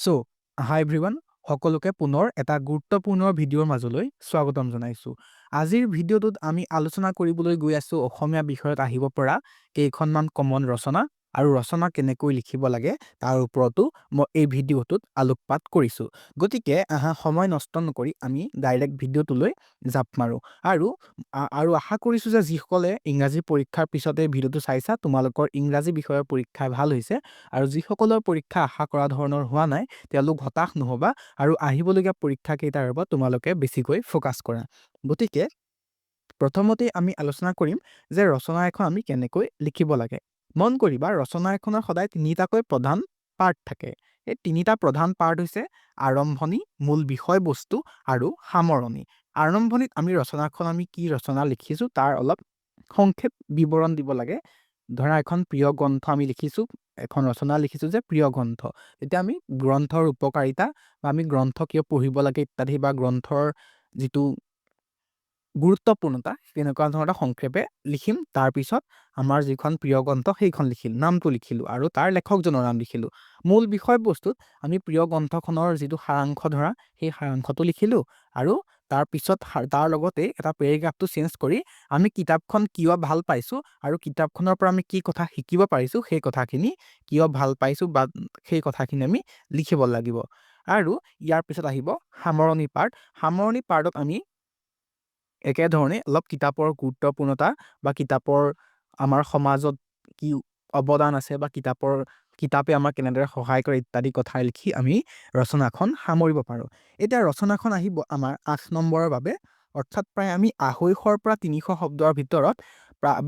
চ' হাই everyone, সকলোকে পুনৰ এটা গুৰুত্বপূৰ্ণ ভিডিঅ'ৰ মাজলৈ স্বাগতম জনাইছোঁ। আজিৰ ভিডিঅ'টোত আমি আলোচনা কৰিবলৈ গৈ আছোঁ অসমীয়া বিষয়ত আহিব পৰা কেইখনমান কমন ৰচনা আৰু ৰচনা কেনেকৈ লিখিব লাগে তাৰ ওপৰতো মই এই ভিডিঅ'টোত আলোকপাত কৰিছোঁ। গতিকে সময় নষ্ট নকৰি আমি ডাইৰেক্ট ভিডিঅ'টোলৈ জাপ মাৰোঁ। আৰু আশা কৰিছোঁ যে যিসকলে ইংৰাজী পৰীক্ষাৰ পিছতে ভিডিঅ'টো চাইছা, তোমালোকৰ ইংৰাজী বিষয়ৰ পৰীক্ষা ভাল হৈছে, আৰু যিসকলৰ পৰীক্ষা আশা কৰা ধৰণৰ হোৱা নাই তেওঁলোক হতাশ নহ'বা আৰু আহিবলগীয়া পৰীক্ষা কেইটাৰ ওপৰত তোমালোকে বেছিকৈ ফ'কাছ কৰা। গতিকে প্ৰথমতে আমি আলোচনা কৰিম যে ৰচনা এখন আমি কেনেকৈ লিখিব লাগে। মন কৰিবা, ৰচনা এখনৰ সদায় তিনিটাকৈ প্ৰধান পাৰ্ট থাকে। এই তিনিটা প্ৰধান পাৰ্ট হৈছে আৰম্ভণি, মূল বিষয়বস্তু আৰু সামৰণি। আৰম্ভণিত আমি ৰচনাখন আমি কি ৰচনা লিখিছোঁ তাৰ অলপ সংক্ষেপ বিৱৰণ দিব লাগে। ধৰা এখন প্ৰিয় গ্ৰন্থ আমি লিখিছোঁ, এখন ৰচনা লিখিছোঁ যে প্ৰিয় গ্ৰন্থ। এতিয়া আমি গ্ৰন্থৰ উপকাৰিতা বা আমি গ্ৰন্থ কিয় পঢ়িব লাগে ইত্যাদি বা গ্ৰন্থৰ যিটো গুৰুত্বপূৰ্ণতা তেনেকুৱা ধৰণৰ সংক্ষেপে লিখিম। তাৰপিছত আমাৰ যিখন প্ৰিয় গ্ৰন্থ সেইখন লিখিলোঁ, নামটো লিখিলোঁ আৰু তাৰ লেখকজনৰ নাম লিখিলোঁ। মূল বিষয়বস্তুত আমি প্ৰিয় গ্ৰন্থখনৰ যিটো সাৰাংশ ধৰা সেই সাৰাংশটো লিখিলোঁ আৰু তাৰপিছত তাৰ লগতে এটা পেৰেগ্ৰাফটো চেঞ্জ কৰি আমি কিতাপখন কিয় ভাল পাইছোঁ আৰু কিতাপখনৰ পৰা আমি কি কথা শিকিব পাৰিছোঁ সেই কথাখিনি কিয় ভাল পাইছোঁ বা সেই কথাখিনি আমি লিখিব লাগিব। আৰু ইয়াৰ পিছত আহিব সামৰণি পাৰ্ট। সামৰণি পাৰ্টত আমি একেধৰণে অলপ কিতাপৰ গুৰুত্বপূৰ্ণতা বা কিতাপৰ আমাৰ সমাজত কি অৱদান আছে বা কিতাপে আমাক কেনেদৰে সহায় কৰে ইত্যাদি কথা লিখি আমি ৰচনাখন সামৰিব পাৰোঁ। এতিয়া ৰচনাখন আহিব আমাৰ 8 নম্বৰৰ বাবে, অৰ্থাৎ প্ৰায় আমি 250 পৰা 300 শব্দৰ ভিতৰত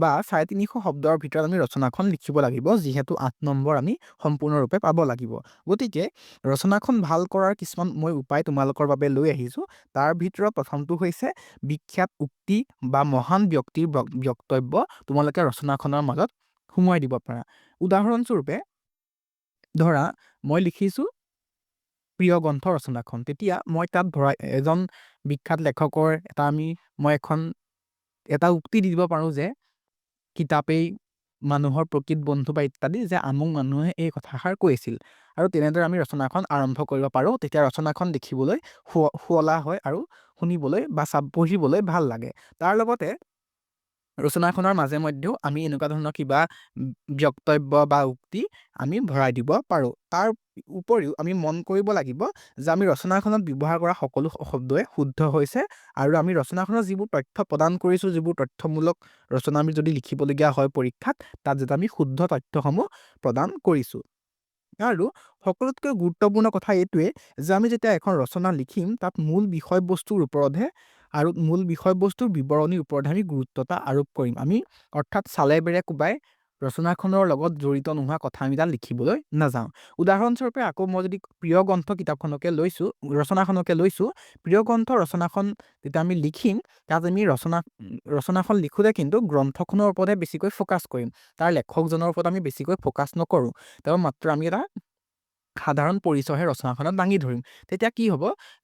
বা 350 শব্দৰ ভিতৰত আমি ৰচনাখন লিখিব লাগিব, যিহেতু 8 নম্বৰ আমি সম্পূৰ্ণৰূপে পাব লাগিব। গতিকে ৰচনাখন ভাল কৰাৰ কিছুমান মই উপায় তোমালোকৰ বাবে লৈ আহিছোঁ। তাৰ ভিতৰত প্ৰথমটো হৈছে বিখ্যাত উক্তি বা মহান ব্যক্তিৰ বক্তব্য তোমালোকে ৰচনাখনৰ মাজত সোমোৱাই দিব পাৰা। উদাহৰণস্বৰূপে ধৰা মই লিখিছোঁ প্ৰিয় গ্ৰন্থ ৰচনাখন, তেতিয়া মই তাত ধৰা এজন বিখ্যাত লেখকৰ মই এটা উক্তি দি দিব পাৰোঁ যে কিতাপেই মানুহৰ প্ৰকৃত বন্ধু বা ইত্যাদি, যে আমুক মানুহে এই কথাষাৰ কৈছিল, আৰু তেনেদৰে আমি ৰচনাখন আৰম্ভ কৰিব পাৰোঁ। তেতিয়া ৰচনাখন দেখিবলৈ শুৱলা হয় আৰু শুনিবলৈ বা পঢ়িবলৈ ভাল লাগে। তাৰ লগতে ৰচনাখনৰ মাজে মধ্যেও আমি এনেকুৱা ধৰণৰ কিবা বক্তব্য বা উক্তি আমি ভৰাই দিব পাৰোঁ। তাৰ উপৰিও আমি মন কৰিব লাগিব যে আমি ৰচনাখনত ব্যৱহাৰ কৰা সকলো শব্দই শুদ্ধ হৈছে, আৰু আমি ৰচনাখনত যিবোৰ তথ্য প্ৰদান কৰিছোঁ, যিবোৰ তথ্যমূলক ৰচনা আমি যদি লিখিবলগীয়া হয় পৰীক্ষাত, তাত যাতে আমি শুদ্ধ তথ্যসমূহ প্ৰদান কৰিছোঁ। আৰু সকলোতকৈ গুৰুত্বপূৰ্ণ কথা এইটোৱে যে আমি যেতিয়া এখন ৰচনা লিখিম তাত মূল বিষয়বস্তুৰ ওপৰতহে আৰু মূল বিষয়বস্তুৰ বিৱৰণীৰ ওপৰতহে আমি গুৰুত্বতা আৰোপ কৰিম। আমি অৰ্থাৎ চালে বেৰে কোবাই ৰচনাখনৰ লগত জড়িত নোহোৱা কথা আমি তাত লিখিবলৈ নাযাওঁ। উদাহৰণস্বৰূপে আকৌ মই যদি প্ৰিয় গ্ৰন্থ ৰচনাখনকে লৈছোঁ, প্ৰিয় গ্ৰন্থ ৰচনাখন যেতিয়া আমি লিখিম তাত আমি ৰচনাখন লিখোঁতে কিন্তু গ্ৰন্থখনৰ ওপৰতহে বেছিকৈ ফ'কাছ কৰিম, তাৰ লেখকজনৰ ওপৰত আমি বেছিকৈ ফ'কাছ নকৰোঁ। তেওঁ মাত্ৰ আমি এটা সাধাৰণ পৰিচয়হে ৰচনাখনত দাঙি ধৰিম। তেতিয়া কি হ'ব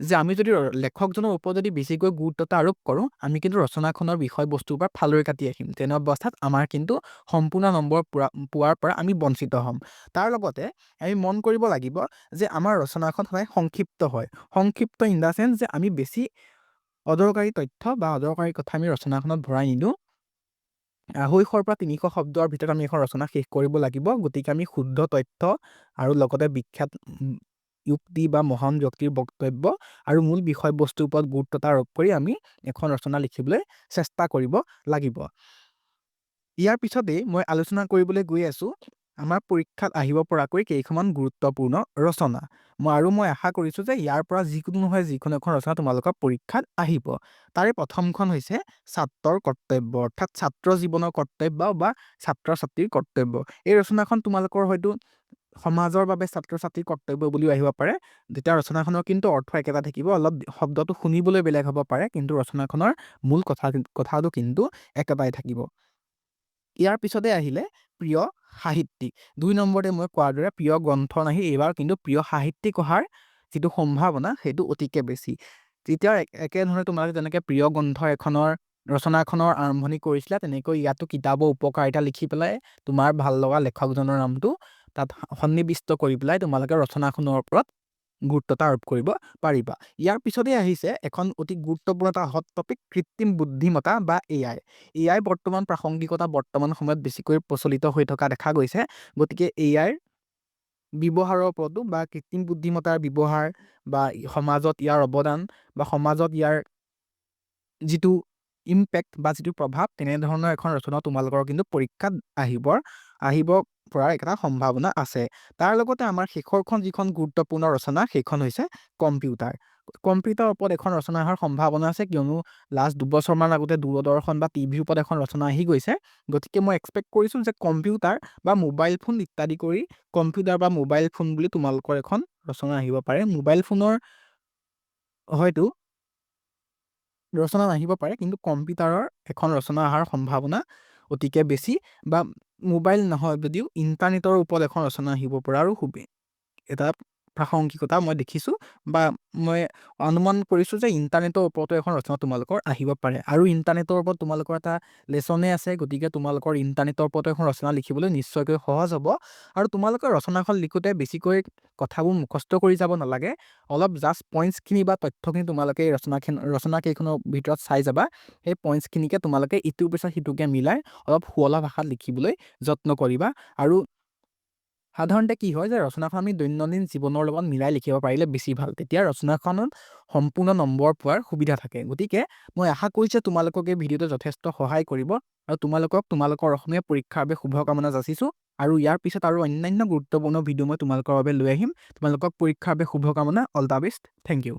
যে আমি যদি লেখকজনৰ ওপৰত যদি বেছিকৈ গুৰুত্বতা আৰোপ কৰোঁ, আমি কিন্তু ৰচনাখনৰ বিষয়বস্তুৰ পৰা ফালৰি কাটি আহিম। তেনে অৱস্থাত আমাৰ কিন্তু সম্পূৰ্ণ নম্বৰ পোৱাৰ পৰা আমি বঞ্চিত হ'ম। তাৰ লগতে আমি মন কৰিব লাগিব যে আমাৰ ৰচনাখন সদায় সংক্ষিপ্ত হয়। সংক্ষিপ্ত ইন দ্য চেন্স যে আমি বেছি অদৰকাৰী তথ্য বা অদৰকাৰী কথা আমি ৰচনাখনত ভৰাই নিদিওঁ। 250 পৰা 300 শব্দৰ ভিতৰত আমি এখন ৰচনা শেষ কৰিব লাগিব। গতিকে আমি শুদ্ধ তথ্য আৰু লগতে বিখ্যাত উক্তি বা মহান ব্যক্তিৰ বক্তব্য আৰু মূল বিষয়বস্তুৰ ওপৰত গুৰুত্বতা আৰোপ কৰি আমি এখন ৰচনা লিখিবলৈ চেষ্টা কৰিব লাগিব। ইয়াৰ পিছতেই মই আলোচনা কৰিবলৈ গৈ আছোঁ আমাৰ পৰীক্ষাত আহিব পৰাকৈ কেইখনমান গুৰুত্বপূৰ্ণ ৰচনা। মই আশা কৰিছোঁ যে ইয়াৰ পৰা যিকোনো নহয় যিকোনো এখন ৰচনা তোমালোকৰ পৰীক্ষাত আহিব। তাৰে প্ৰথমখন হৈছে ছাত্ৰৰ কৰ্তব্য, অৰ্থাৎ ছাত্ৰ জীৱনৰ কৰ্তব্য বা ছাত্ৰ ছাত্ৰীৰ কৰ্তব্য। এই ৰচনাখন তোমালোকৰ হয়তো সমাজৰ বাবে ছাত্ৰ ছাত্ৰীৰ কৰ্তব্য বুলিও আহিব পাৰে। তেতিয়া ৰচনাখনৰ কিন্তু অৰ্থ একেটা থাকিব, অলপ শব্দটো শুনিবলৈ বেলেগ হ'ব পাৰে, কিন্তু ৰচনাখনৰ মূল কথাটো কিন্তু একেটাই থাকিব। ইয়াৰ পিছতে আহিলে প্ৰিয় সাহিত্যিক। 2 নম্বৰতে মই কোৱাৰ দৰে প্ৰিয় গ্ৰন্থ নাহি এইবাৰ কিন্তু প্ৰিয় সাহিত্যিক অহাৰ যিটো সম্ভাৱনা সেইটো অতিকে বেছি। তেতিয়া একেধৰণে তোমালোকে যেনেকৈ প্ৰিয় গ্ৰন্থ ৰচনাখনৰ আৰম্ভণি কৰিছিলা, তেনেকৈ ইয়াতো কিতাপৰ উপকাৰিতা লিখি পেলাই তোমাৰ ভাল লগা লেখকজনৰ নামটো তাত সন্নিৱিষ্ট কৰি পেলাই তোমালোকে ৰচনাখনৰ ওপৰত গুৰুত্বতা আৰোপ কৰিব পাৰিবা। ইয়াৰ পিছতে আহিছে এখন অতি গুৰুত্বপূৰ্ণ এটা হট টপিক, কৃত্ৰিম বুদ্ধিমত্তা বা AI। AI বৰ্তমান প্ৰাসংগিকতা বৰ্তমান সময়ত বেছিকৈ প্ৰচলিত হৈ থকা দেখা গৈছে। গতিকে AI ব্যৱহাৰৰ ওপৰতো বা কৃত্ৰিম বুদ্ধিমত্তাৰ ব্যৱহাৰ বা সমাজত ইয়াৰ অৱদান বা সমাজত ইয়াৰ যিটো ইম্পেক্ট বা যিটো প্ৰভাৱ, তেনেধৰণৰ এখন ৰচনা তোমালোকৰ কিন্তু পৰীক্ষাত আহিব পৰাৰ এটা সম্ভাৱনা আছে। তাৰ লগতে আমাৰ শেষৰখন যিখন গুৰুত্বপূৰ্ণ ৰচনা সেইখন হৈছে কম্পিউটাৰ। কম্পিউটাৰৰ ওপৰত এখন ৰচনা অহাৰ সম্ভাৱনা আছে, কিয়নো লাষ্ট 2 বছৰমান আগতে দূৰদৰ্শন বা টিভিৰ ওপৰত এখন ৰচনা আহি গৈছে। গতিকে মই এক্সপেক্ট কৰিছোঁ যে কম্পিউটাৰ বা মোবাইল ফোন ইত্যাদি কৰি কম্পিউটাৰ বা মোবাইল ফোন বুলি তোমালোকৰ এখন ৰচনা আহিব পাৰে। মোবাইল ফোনৰ হয়তো ৰচনা নাহিব পাৰে, কিন্তু কম্পিউটাৰৰ এখন ৰচনা অহাৰ সম্ভাৱনা অতিকে বেছি, বা মোবাইল নহয় যদিও ইণ্টাৰনেটৰ ওপৰত এখন ৰচনা আহিব পৰা আৰু এটা প্ৰাসংগিকতা মই দেখিছোঁ, বা মই অনুমান কৰিছোঁ যে ইণ্টাৰনেটৰ ওপৰতো এখন ৰচনা তোমালোকৰ আহিব পাৰে। আৰু ইণ্টাৰনেটৰ ওপৰত তোমালোকৰ এটা লেচনে আছে, গতিকে তোমালোকৰ ইণ্টাৰনেটৰ ওপৰতো এখন ৰচনা লিখিবলৈ নিশ্চয়কৈ সহজ হ'ব। আৰু তোমালোকে ৰচনাখন লিখোঁতে বেছিকৈ কথাবোৰ মুখস্থ কৰি যাব নালাগে। অলপ জাষ্ট পইণ্টছখিনি বা তথ্যখিনি তোমালোকে এই ৰচনা কেইখনৰ ভিতৰত চাই যাবা। সেই পইণ্টছখিনিকে তোমালোকে ইটোৰ পিছত সিটোকে মিলাই অলপ শুৱলা ভাষাত লিখিবলৈ যত্ন কৰিবা। আৰু সাধাৰণতে কি হয় যে ৰচনাখন আমি দৈনন্দিন জীৱনৰ লগত মিলাই লিখিব পাৰিলে বেছি ভাল, তেতিয়া ৰচনাখনত সম্পূৰ্ণ নম্বৰ পোৱাৰ সুবিধা থাকে। গতিকে মই আশা কৰিছোঁ যে তোমালোকক এই ভিডিঅ'টো যথেষ্ট সহায় কৰিব, আৰু তোমালোকৰ অসমীয়া পৰীক্ষাৰ বাবে শুভকামনা যাচিছোঁ। আৰু ইয়াৰ পিছত আৰু অন্যান্য গুৰুত্বপূৰ্ণ ভিডিঅ' মই তোমালোকৰ বাবে লৈ আহিম। তোমালোকক পৰীক্ষাৰ বাবে শুভকামনা। All the best. Thank U.